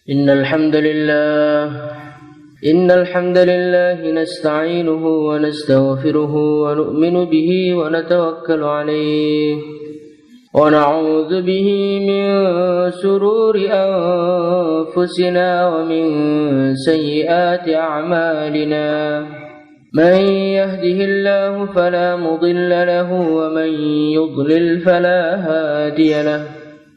إن الحمد لله نستعينه ونستغفره ونؤمن به ونتوكل عليه ونعوذ به من شرور أنفسنا ومن سيئات أعمالنا من يهده الله فلا مضل له ومن يضلل فلا هادي له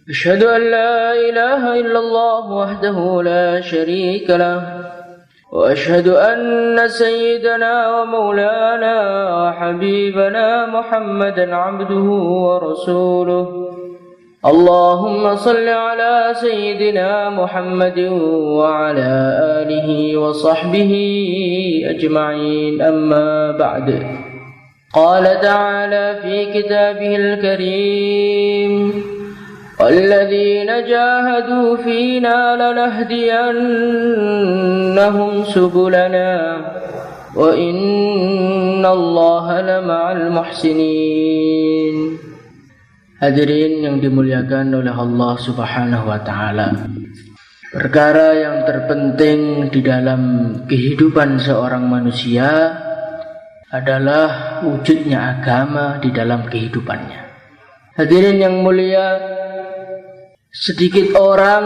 أشهد أن لا إله إلا الله وحده لا شريك له وأشهد أن سيدنا ومولانا وحبيبنا محمدا عبده ورسوله اللهم صل على سيدنا محمد وعلى آله وصحبه أجمعين أما بعد قال تعالى في كتابه الكريم والذين جاهدوا فينا لنهدينهم سبلنا وإن الله لمع المحسنين. Hadirin yang dimuliakan oleh Allah Subhanahu wa taala. Perkara yang terpenting di dalam kehidupan seorang manusia adalah wujudnya agama di dalam kehidupannya. Hadirin yang mulia, sedikit orang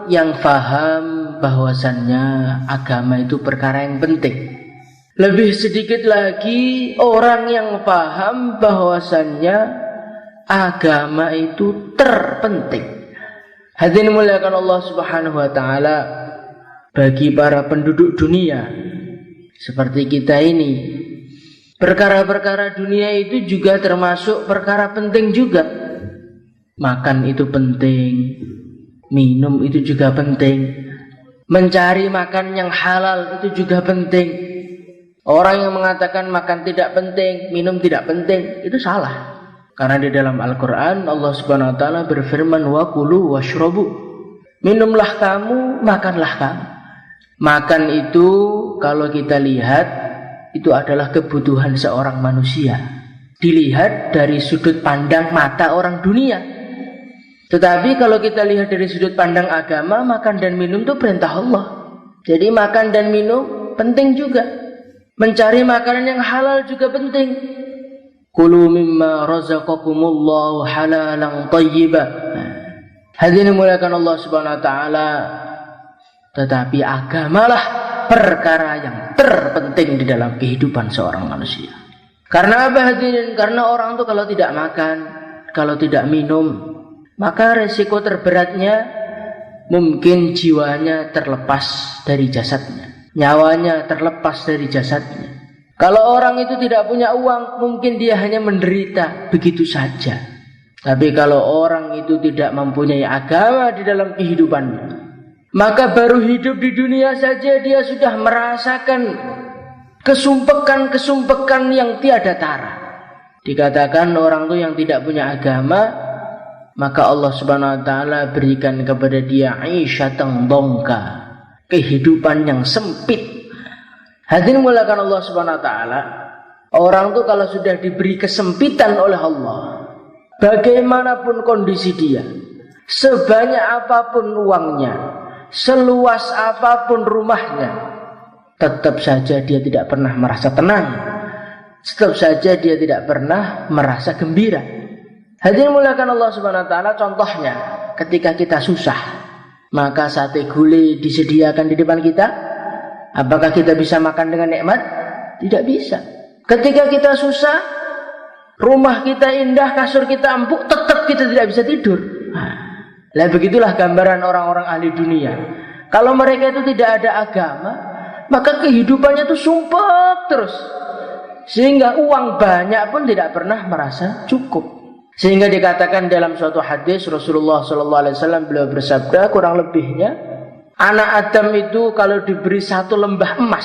yang faham bahwasannya agama itu perkara yang penting. Lebih sedikit lagi orang yang paham bahwasannya agama itu terpenting. Hadirin muliakan Allah Subhanahu wa taala, bagi para penduduk dunia seperti kita ini, perkara-perkara dunia itu juga termasuk perkara penting juga. Makan itu penting, minum itu juga penting, mencari makan yang halal itu juga penting. Orang yang mengatakan makan tidak penting, minum tidak penting, itu salah. Karena di dalam Al-Quran Allah Subhanahu wa ta'ala berfirman, wa kulu washrobu, minumlah kamu, makanlah kamu. Makan itu kalau kita lihat itu adalah kebutuhan seorang manusia, dilihat dari sudut pandang mata orang dunia. Tetapi kalau kita lihat dari sudut pandang agama, makan dan minum itu perintah Allah. Jadi makan dan minum penting juga. Mencari makanan yang halal juga penting. Kulu mimma razaqakumullahu halalan thayyiban. Hadirin muliakan Allah Subhanahu wa taala. Tetapi agamalah perkara yang terpenting di dalam kehidupan seorang manusia. Karena apa hadirin? Karena orang itu kalau tidak makan, kalau tidak minum, maka resiko terberatnya mungkin jiwanya terlepas dari jasadnya, nyawanya terlepas dari jasadnya. Kalau orang itu tidak punya uang, mungkin dia hanya menderita begitu saja. Tapi kalau orang itu tidak mempunyai agama di dalam kehidupannya, maka baru hidup di dunia saja dia sudah merasakan kesumpekan-kesumpekan yang tiada tara. Dikatakan orang itu yang tidak punya agama, maka Allah Subhanahu wa taala berikan kepada dia aisyatan dongka, kehidupan yang sempit. Hadirin muliakan Allah Subhanahu wa taala, orang itu kalau sudah diberi kesempitan oleh Allah, bagaimanapun kondisi dia, sebanyak apapun uangnya, seluas apapun rumahnya, tetap saja dia tidak pernah merasa tenang, tetap saja dia tidak pernah merasa gembira. Hadirin muliakan Allah Subhanahu wa taala, contohnya ketika kita susah, maka sate gulai disediakan di depan kita, apakah kita bisa makan dengan nikmat? Tidak bisa. Ketika kita susah, rumah kita indah, kasur kita empuk, tetap kita tidak bisa tidur. Lah begitulah gambaran orang-orang ahli dunia. Kalau mereka itu tidak ada agama, maka kehidupannya itu sumpek terus, sehingga uang banyak pun tidak pernah merasa cukup. Sehingga dikatakan dalam suatu hadis Rasulullah SAW beliau bersabda, kurang lebihnya anak Adam itu kalau diberi satu lembah emas,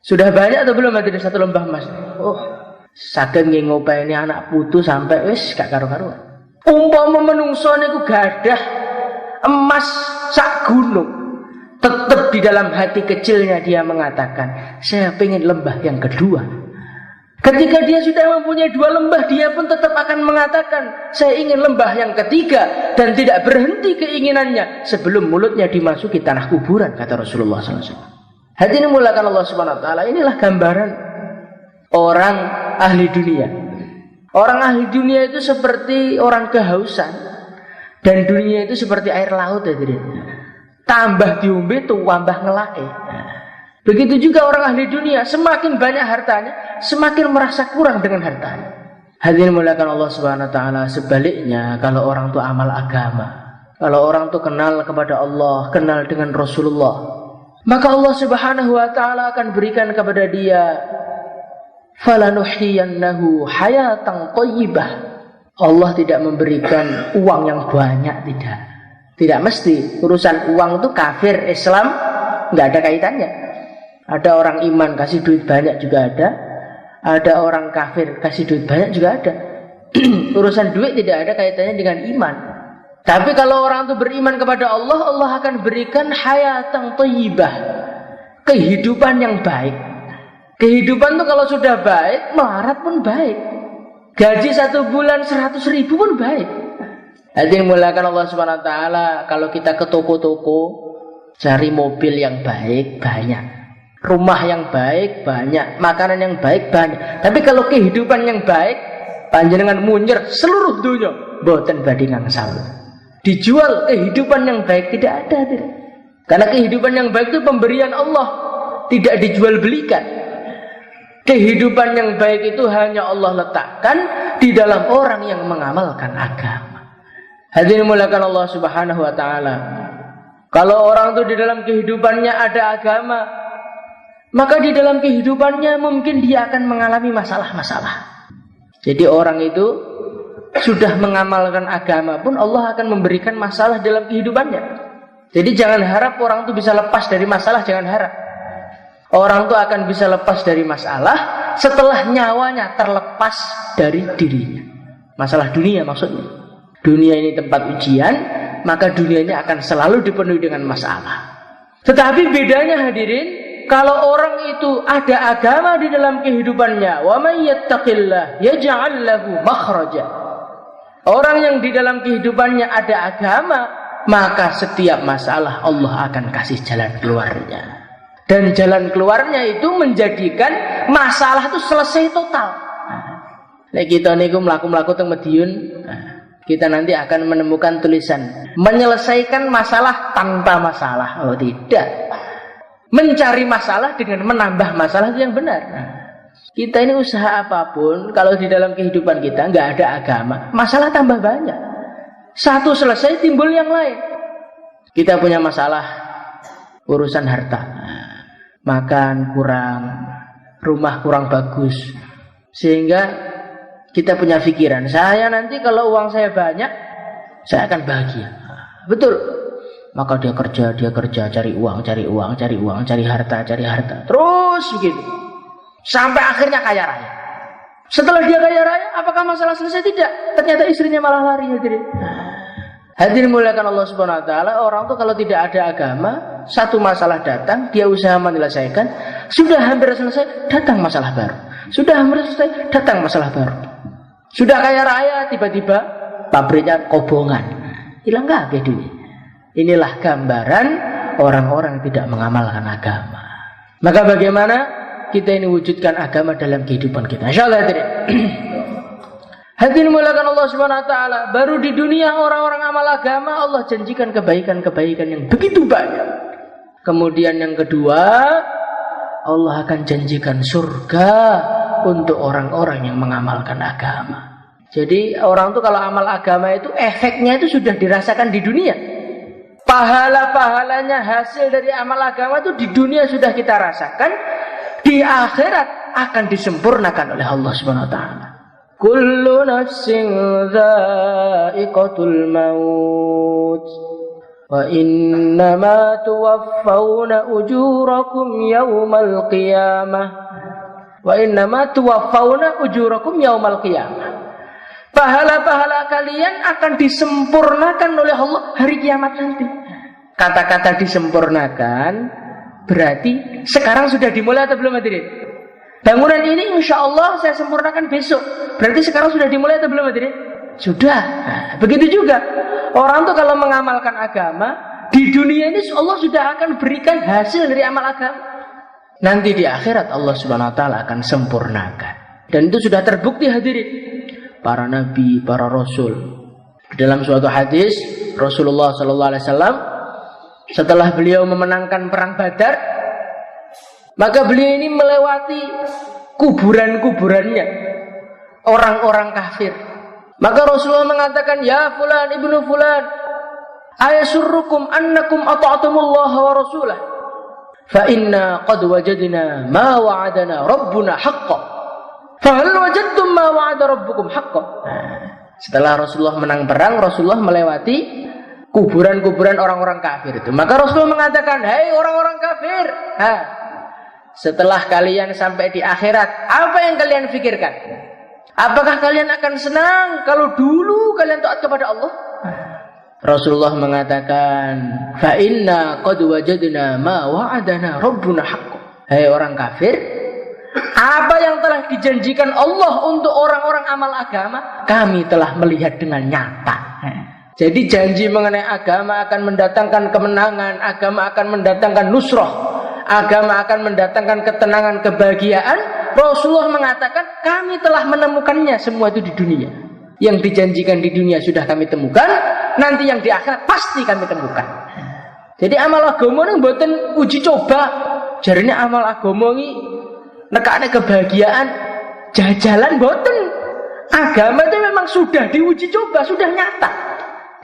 sudah banyak atau belum ada satu lembah emas? Oh, saking ngopeni anak putu sampai wis gak karu-karuan. Umpama menungso niku gadah emas sak gunung, tetap di dalam hati kecilnya dia mengatakan, saya pengen lembah yang kedua. Ketika dia sudah mempunyai 2 lembah, dia pun tetap akan mengatakan, saya ingin lembah yang ketiga, dan tidak berhenti keinginannya sebelum mulutnya dimasuki tanah kuburan, kata Rasulullah SAW. Hadirin mulakan Allah Subhanahu Wa Taala, inilah gambaran orang ahli dunia. Orang ahli dunia itu seperti orang kehausan, dan dunia itu seperti air laut, hadirin. Tambah diombe tuh tambah ngelake. Begitu juga orang ahli dunia, semakin banyak hartanya, semakin merasa kurang dengan hartanya. Hadirin mulakan Allah Subhanahu Wa Taala, sebaliknya kalau orang itu amal agama, kalau orang itu kenal kepada Allah, kenal dengan Rasulullah, maka Allah Subhanahu Wa Taala akan berikan kepada dia falanuhyiyannahu hayatan thayyibah. Allah tidak memberikan uang yang banyak, tidak mesti. Urusan uang itu kafir Islam nggak ada kaitannya. Ada orang iman kasih duit banyak juga ada orang kafir kasih duit banyak juga ada. Urusan duit tidak ada kaitannya dengan iman. Tapi kalau orang itu beriman kepada Allah, Allah akan berikan hayatan thayyibah, kehidupan yang baik. Kehidupan itu kalau sudah baik, melarat pun baik. Gaji 1 bulan 100.000 pun baik. Hadirin mulakan Allah Subhanahu Wa Taala, kalau kita ke toko-toko cari mobil yang baik banyak, rumah yang baik banyak, makanan yang baik banyak. Tapi kalau kehidupan yang baik, panjenengan munyer seluruh dunia, boten badhe ngangsal. Dijual kehidupan yang baik tidak ada, tidak. Karena kehidupan yang baik itu pemberian Allah, tidak dijual belikan. Kehidupan yang baik itu hanya Allah letakkan di dalam orang yang mengamalkan agama. Hadirin mulakan Allah Subhanahu Wa Taala. Kalau orang itu di dalam kehidupannya ada agama, maka di dalam kehidupannya mungkin dia akan mengalami masalah-masalah. Jadi orang itu sudah mengamalkan agama pun Allah akan memberikan masalah dalam kehidupannya. Jadi jangan harap orang itu bisa lepas dari masalah, jangan harap. Orang itu akan bisa lepas dari masalah setelah nyawanya terlepas dari dirinya. Masalah dunia maksudnya. Dunia ini tempat ujian, maka dunianya akan selalu dipenuhi dengan masalah. Tetapi bedanya hadirin, kalau orang itu ada agama di dalam kehidupannya, wa may yattaqillah yaj'al lahu makhraja. Orang yang di dalam kehidupannya ada agama, maka setiap masalah Allah akan kasih jalan keluarnya. Dan jalan keluarnya itu menjadikan masalah itu selesai total. Nek kita niku mlaku-mlaku teng Madiun, kita nanti akan menemukan tulisan menyelesaikan masalah tanpa masalah. Oh tidak. Mencari masalah dengan menambah masalah itu yang benar. Kita ini usaha apapun, kalau di dalam kehidupan kita nggak ada agama, masalah tambah banyak. Satu selesai timbul yang lain. Kita punya masalah urusan harta. Makan kurang, rumah kurang bagus, sehingga kita punya pikiran, saya nanti kalau uang saya banyak, saya akan bahagia. Betul. Maka dia kerja, cari uang, cari harta, terus begitu, sampai akhirnya kaya raya. Setelah dia kaya raya, apakah masalah selesai? Tidak. Ternyata istrinya malah lari. Hadirin muliakan Allah Subhanahu Wa Taala, orang tuh kalau tidak ada agama, satu masalah datang, dia usaha menyelesaikan, sudah hampir selesai, datang masalah baru. Sudah hampir selesai, datang masalah baru. Sudah kaya raya, tiba-tiba pabriknya kobongan, hilang kabeh duit. Inilah gambaran orang-orang yang tidak mengamalkan agama. Maka bagaimana kita ini wujudkan agama dalam kehidupan kita? Insyaallah hadirin. Hadirin mulakan Allah Subhanahu Wa Taala, baru di dunia orang-orang amal agama Allah janjikan kebaikan-kebaikan yang begitu banyak. Kemudian yang kedua, Allah akan janjikan surga untuk orang-orang yang mengamalkan agama. Jadi orang itu kalau amal agama itu efeknya itu sudah dirasakan di dunia. Pahala-pahalanya hasil dari amal agama itu di dunia sudah kita rasakan, di akhirat akan disempurnakan oleh Allah Subhanahu Wa Taala. Kullu nafsin dha'iqatul maut wa innama tuwaffawna ujurakum yawmal qiyamah wa innama tuwaffawna ujurakum yawmal qiyamah. Pahala-pahala kalian akan disempurnakan oleh Allah hari kiamat nanti. Kata-kata disempurnakan berarti sekarang sudah dimulai atau belum hadirin? Bangunan ini insya Allah saya sempurnakan besok. Berarti sekarang sudah dimulai atau belum hadirin? Sudah. Nah, begitu juga orang tuh kalau mengamalkan agama di dunia ini Allah sudah akan berikan hasil dari amal agama. Nanti di akhirat Allah Subhanahu wa taala akan sempurnakan. Dan itu sudah terbukti hadirin. Para nabi, para rasul. Dalam suatu hadis Rasulullah sallallahu alaihi wasallam setelah beliau memenangkan perang Badar, maka beliau ini melewati kuburan-kuburannya orang-orang kafir. Maka Rasulullah mengatakan, "Ya fulan ibnu fulan, ayasurrukum annakum ata'tumullaha wa rasulah, fa inna qad wajadna ma wa'adana rabbuna haqqan. Fa hal wajadtum ma wa'ada rabbukum haqqan?" Setelah Rasulullah menang perang, Rasulullah melewati kuburan-kuburan orang-orang kafir itu. Maka Rasulullah mengatakan, "Hei orang-orang kafir, setelah kalian sampai di akhirat, apa yang kalian pikirkan? Apakah kalian akan senang kalau dulu kalian taat kepada Allah?" Rasulullah mengatakan, "Fa inna qad wajadna ma wa'adana rabbuna haqqan." Hei orang kafir, apa yang telah dijanjikan Allah untuk orang-orang amal agama, kami telah melihat dengan nyata. Jadi janji mengenai agama akan mendatangkan kemenangan, agama akan mendatangkan nusrah, agama akan mendatangkan ketenangan, kebahagiaan. Rasulullah mengatakan kami telah menemukannya semua itu di dunia. Yang dijanjikan di dunia sudah kami temukan, nanti yang di akhirat pasti kami temukan. Jadi amal agama ini mboten uji coba. Jarine amal agama ini nekane kebahagiaan jajalan mboten. Agama itu memang sudah diuji coba, sudah nyata.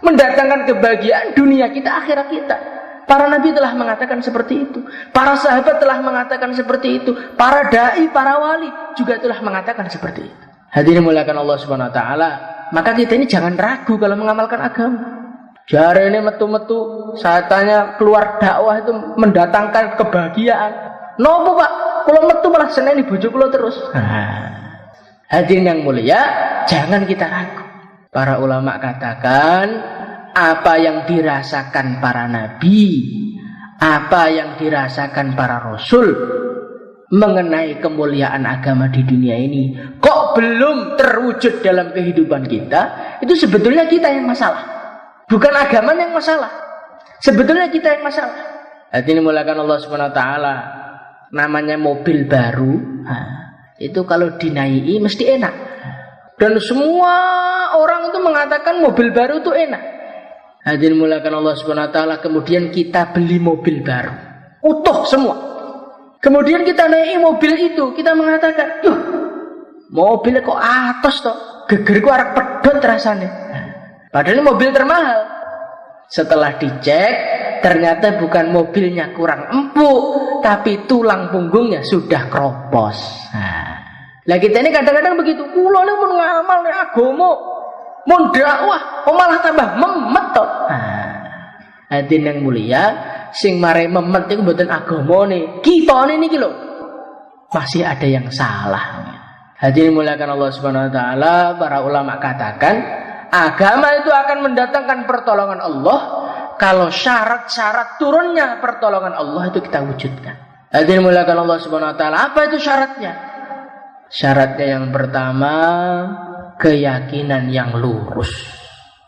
Mendatangkan kebahagiaan dunia kita, akhirat kita. Para nabi telah mengatakan seperti itu. Para sahabat telah mengatakan seperti itu. Para dai, para wali juga telah mengatakan seperti itu. Hadirin muliakan Allah Subhanahu wa taala. Maka kita ini jangan ragu kalau mengamalkan agama. Jare ini metu-metu saya tanya keluar dakwah itu mendatangkan kebahagiaan. Nopo Pak? Kalau metu malah seneni bojo kula terus. Hadirin yang mulia, jangan kita ragu. Para ulama katakan apa yang dirasakan para nabi, apa yang dirasakan para rasul mengenai kemuliaan agama di dunia ini kok belum terwujud dalam kehidupan kita, itu sebetulnya kita yang masalah, bukan agama yang masalah. Sebetulnya kita yang masalah. Hadirin muliakan Allah Subhanahu wa taala. Namanya mobil baru, itu kalau dinaiki mesti enak. Dan semua orang itu mengatakan mobil baru itu enak. Hadirin muliakan Allah Subhanahu wa taala, kemudian kita beli mobil baru, utuh semua. Kemudian kita naiki mobil itu, kita mengatakan, "Yuh, mobilnya kok atos toh, gegerku arek pedot rasanya." Padahal ini mobil termahal. Setelah dicek, ternyata bukan mobilnya kurang empuk, tapi tulang punggungnya sudah kropos. Nah kita ini kadang-kadang begitu. Kula ini mun ngamal nek agama, mun dakwah, malah tambah memet toh. Hadirin yang mulia, sing mare memet iku mboten agamane. Kitane niki lho masih ada yang salah. Hadirin muliakan Allah Subhanahu wa taala, para ulama katakan agama itu akan mendatangkan pertolongan Allah kalau syarat-syarat turunnya pertolongan Allah itu kita wujudkan. Hadirin muliakan Allah Subhanahu wa taala, apa itu syaratnya? Syaratnya yang pertama, keyakinan yang lurus.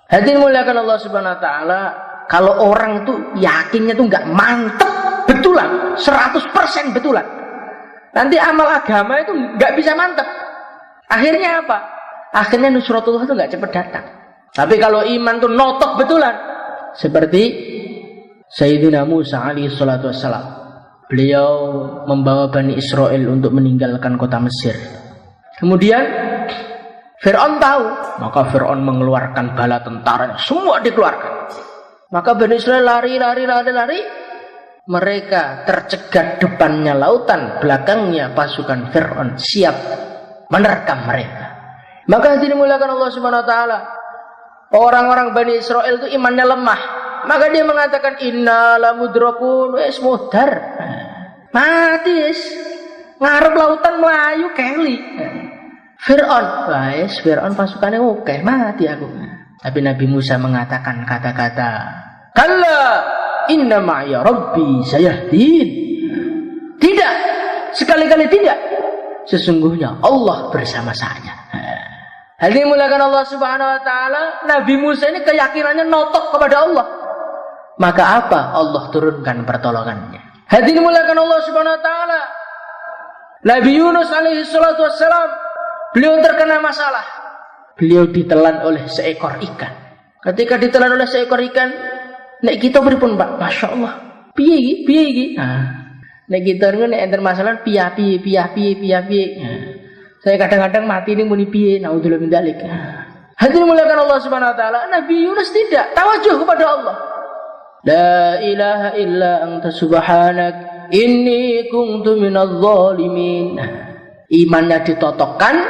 Hadirin muliakan Allah Subhanahu wa taala, kalau orang itu yakinnya tuh nggak mantep betulan, 100% betulan, nanti amal agama itu nggak bisa mantep. Akhirnya apa? Akhirnya nusratullah itu nggak cepat datang. Tapi kalau iman tuh notok betulan, seperti Sayyidina Musa alaihi salatu wassalam, beliau membawa Bani Israel untuk meninggalkan kota Mesir. Kemudian Fir'aun tahu, maka Fir'aun mengeluarkan bala tentaranya, semua dikeluarkan. Maka Bani Israel lari. Mereka tercegat, depannya lautan, belakangnya pasukan Fir'aun siap menerkam mereka. Maka dimuliakan Allah Subhanahu wa taala, orang-orang Bani Israel itu imannya lemah. Maka dia mengatakan inna lamudrakun, wis mudar. Mati wis. Ngarep lautan melayu keli. Fir'aun, wis Fir'aun pasukannya oke, mati aku. Tapi Nabi Musa mengatakan kata-kata, "Kalla inna ma'iya rabbi sayahdin." Tidak, sekali-kali tidak. sesungguhnya Allah bersama saya. Hadirin muliakan Allah Subhanahu wa taala, Nabi Musa ini keyakinannya notok kepada Allah. Maka apa? Allah turunkan pertolongannya. Hadirin muliakan Allah Subhanahu wa taala, Nabi Yunus alaihi salatu wassalam, beliau terkena masalah. Beliau ditelan oleh seekor ikan. Ketika ditelan oleh seekor ikan, nek kita pripun, Pak? Masya Allah. Piye iki? Nek kita nek enter masalah piye. Saya kadang-kadang mati ini muni piye, naudzubillah min dzalik. Hadirin muliakan Allah Subhanahu wa taala, Nabi Yunus tidak tawajuh kepada Allah. La ilaha illa anta subhanak inni kuntu minadz zalimin. Imannya ditotokkan,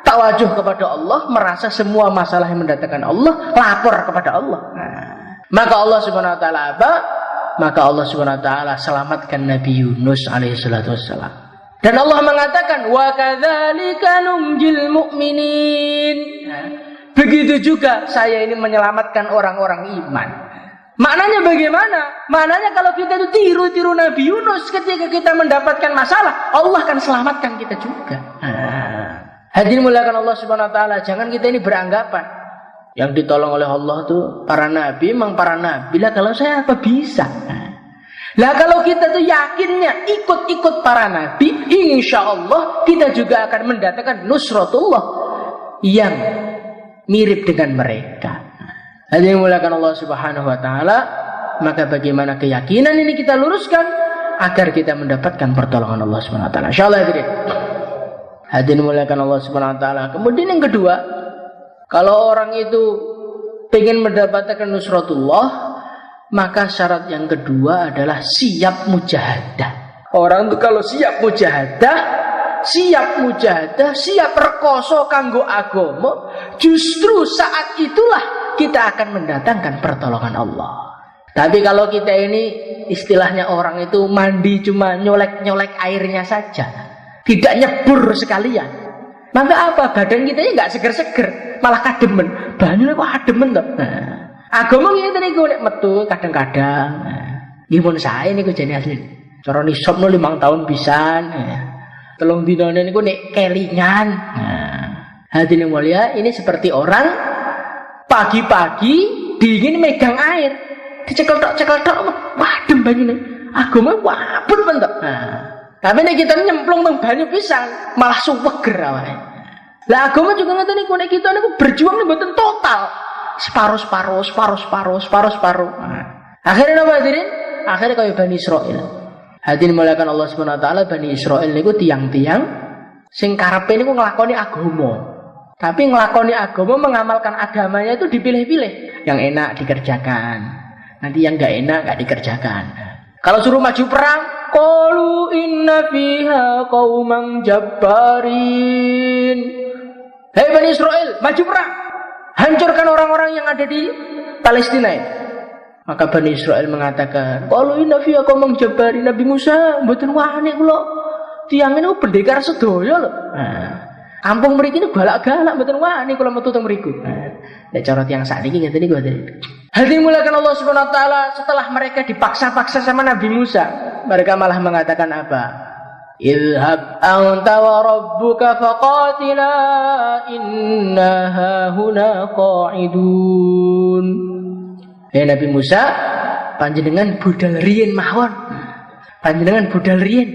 tawajuh kepada Allah, merasa semua masalah yang mendatangkan Allah, lapor kepada Allah. Maka Allah Subhanahu wa taala apa? Maka Allah Subhanahu wa taala selamatkan Nabi Yunus alaihi salatu wassalam. Dan Allah mengatakan wa kadzalika nunjil mu'minin. Begitu juga saya ini menyelamatkan orang-orang iman. Maknanya bagaimana? Maknanya kalau kita itu tiru Nabi Yunus, ketika kita mendapatkan masalah, Allah akan selamatkan kita juga. Hadirin muliakan Allah Subhanahu wa taala, jangan kita ini beranggapan yang ditolong oleh Allah tuh para nabi, memang para nabi lah, kalau saya apa bisa. Lah kalau kita tuh yakinnya ikut para nabi, insya Allah kita juga akan mendatangkan nusratullah yang mirip dengan mereka. Hadirin muliakan Allah Subhanahu wa taala, maka bagaimana keyakinan ini kita luruskan agar kita mendapatkan pertolongan Allah Subhanahu wa taala. Insyaallah hadirin. Hadirin muliakan Allah Subhanahu wa taala. Kemudian yang kedua, kalau orang itu ingin mendapatkan nusratullah, maka syarat yang kedua adalah siap mujahadah. Orang itu kalau siap mujahadah, siap rekoso kanggo agama, justru saat itulah kita akan mendatangkan pertolongan Allah. Tapi kalau kita ini istilahnya orang itu mandi cuma nyolek airnya saja, tidak nyebur sekalian, maka apa? Badan kita ini nggak seger-seger, malah kademen. Banyak kok kademen toh. Agama ngene niku nek metu kadang-kadang. Nggih mun sae niku jane asli. Cara nisab 5 tahun pisan. Telung dinane niku nek kelingan. Hadirin mulia, ini seperti orang pagi-pagi dingin megang air. Dicekel tok, wadem banyune. Agama wabut men tok. Tapi nek kita nyemplung teng banyu pisan, malah suweger awake. Lah agama juga ngoten niku, nek kita niku berjuang mboten total. Separuh. Akhirnya apa hadirin? Akhirnya kayak Bani Israel. Hadirin muliakan Allah Subhanahu wa taala, Bani Israel niku tiang-tiang sing karepe niku nglakoni agama. Tapi nglakoni agama, mengamalkan agamanya itu dipilih-pilih. Yang enak dikerjakan. Nanti yang enggak enak enggak dikerjakan. Kalau suruh maju perang, qalu inna fiha qauman jabbarin. Hei Bani Israel, maju perang. Hancurkan orang-orang yang ada di Palestina ini. Maka Bani Israel mengatakan, kalau inna fiya qauman jabbarin, Nabi Musa mboten wani kula. Tiang ini pendekar sedaya lho. Kampung mriki ini galak-galak mboten wani kula metu teng mriku. Nek cara tiyang sakniki ngeten niku. Hadirin muliakan Allah Subhanahu wa taala, setelah mereka dipaksa-paksa sama Nabi Musa, mereka malah mengatakan apa? Idhab anta wa rabbuka faqatila inna hahuna qa'idun. Hei Nabi Musa, panjenengan budal riyen mawon. Panjenengan budal riyen.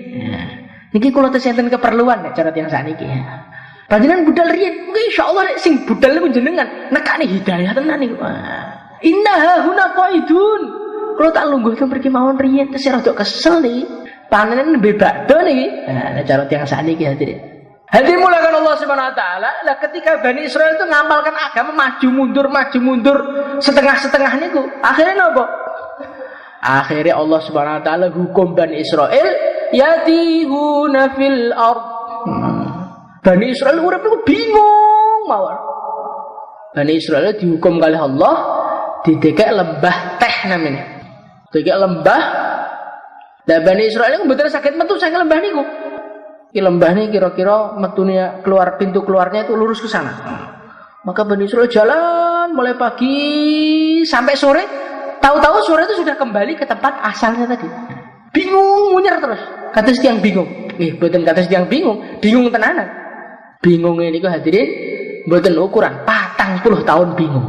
Niki kula tesenten keperluan nek cara tiyang sakniki. Panjenengan budal riyen, mungkin insyaallah nek sing budal niku jenengan nekani hidayah tenan niku. Inna hahuna qa'idun. Kula tak lungguh ke mriki mawon riyen tesih rada kesel niki. Panen bebak do niki. Nah, cara tiyang sakniki hadirin. Hadirin muliakan Allah Subhanahu wa taala, lah ketika Bani Israel itu ngamalkan agama maju mundur setengah-setengah niku, akhirnya napa? Akhirnya Allah Subhanahu wa taala hukum Bani Israel yatihuna fil ard. Bani Israel urip niku bingung mawon. Bani Israel dihukum oleh Allah didekek lembah teh namanya. Didekek lembah. Dan Bani Israel itu betul sakit metu sang lembah niku. Ki lembah ini kira-kira metunya keluar, pintu keluarnya itu lurus ke sana. Maka Bani Israel jalan mulai pagi sampai sore. Tahu-tahu sore itu sudah kembali ke tempat asalnya tadi. Bingung munyer terus. kados tiyang bingung. Mboten kados tiyang bingung tenanan. Bingung niku hadirin mboten ukuran 40 tahun bingung.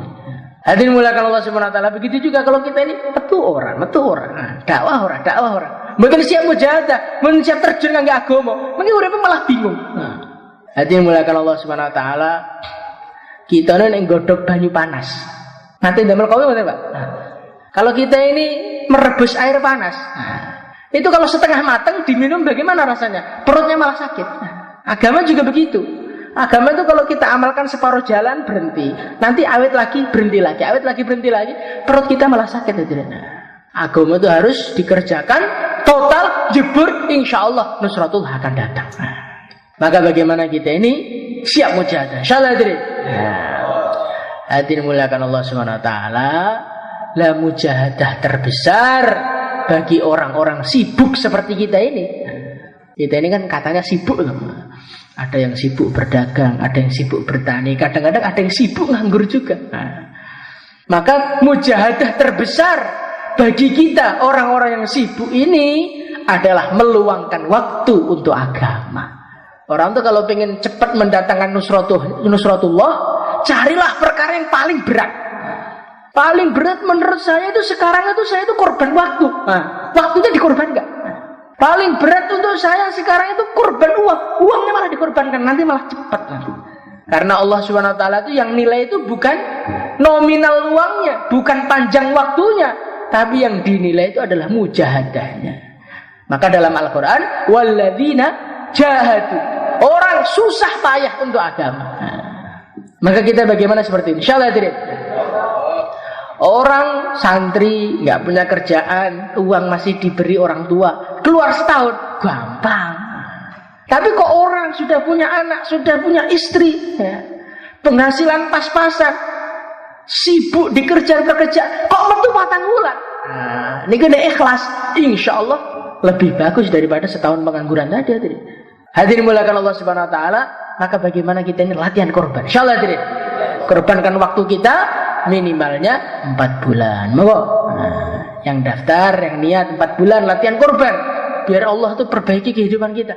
Hadirin muliakan Allah Subhanahu wa taala, begitu juga kalau kita ini metu orang. Dakwah orang. Mboten siap mujahadah, mboten siap terjun kanggo agama, mengki uripe malah bingung. Hadirin muliakan Allah Subhanahu wa taala, kita nek nggodhog banyu panas. Nanti damel kowe mboten, Pak? Kalau kita ini merebus air panas, itu kalau setengah matang diminum bagaimana rasanya? Perutnya malah sakit. Agama juga begitu. Agama itu kalau kita amalkan separuh jalan berhenti, nanti awet lagi berhenti lagi, perut kita malah sakit. Agama itu harus dikerjakan total jebur, insya Allah nusratullah akan datang. Maka bagaimana kita ini siap mujahadah? Insyaallah hadirin. Hadirin muliakan Allah Subhanahu wa taala, la mujahadah terbesar bagi orang-orang sibuk seperti kita ini. Kita ini kan katanya sibuk loh. Ada yang sibuk berdagang, ada yang sibuk bertani, kadang-kadang ada yang sibuk nganggur juga. Maka mujahadah terbesar bagi kita orang-orang yang sibuk ini adalah meluangkan waktu untuk agama. Orang tuh kalau pengen cepat mendatangkan nusratullah, carilah perkara yang paling berat. Paling berat menurut saya itu sekarang itu saya itu korban waktu. Waktunya dikorbankan. Paling berat untuk saya sekarang itu korban uang. Uangnya malah dikorbankan, nanti malah cepat nanti. Karena Allah Subhanahu wa taala itu yang nilai itu bukan nominal uangnya, bukan panjang waktunya, tapi yang dinilai itu adalah mujahadahnya. Maka dalam Al-Qur'an, walladzina jahadu, orang susah payah untuk agama. Maka kita bagaimana seperti ini? Insyaallah hadirin. Orang santri nggak punya kerjaan, uang masih diberi orang tua, keluar setahun gampang. Tapi kok orang sudah punya anak, sudah punya istri, penghasilan pas-pasan, sibuk di kerjaan-kerjaan, kok metu 4 bulan? Ini kena ikhlas, insya Allah lebih bagus daripada setahun pengangguran tadi. Hadirin muliakan Allah Subhanahu wa taala, maka bagaimana kita ini latihan korban? Insyaallah hadirin, korbankan waktu kita minimalnya 4 bulan. Yang daftar, yang niat 4 bulan latihan korban, biar Allah tuh perbaiki kehidupan kita.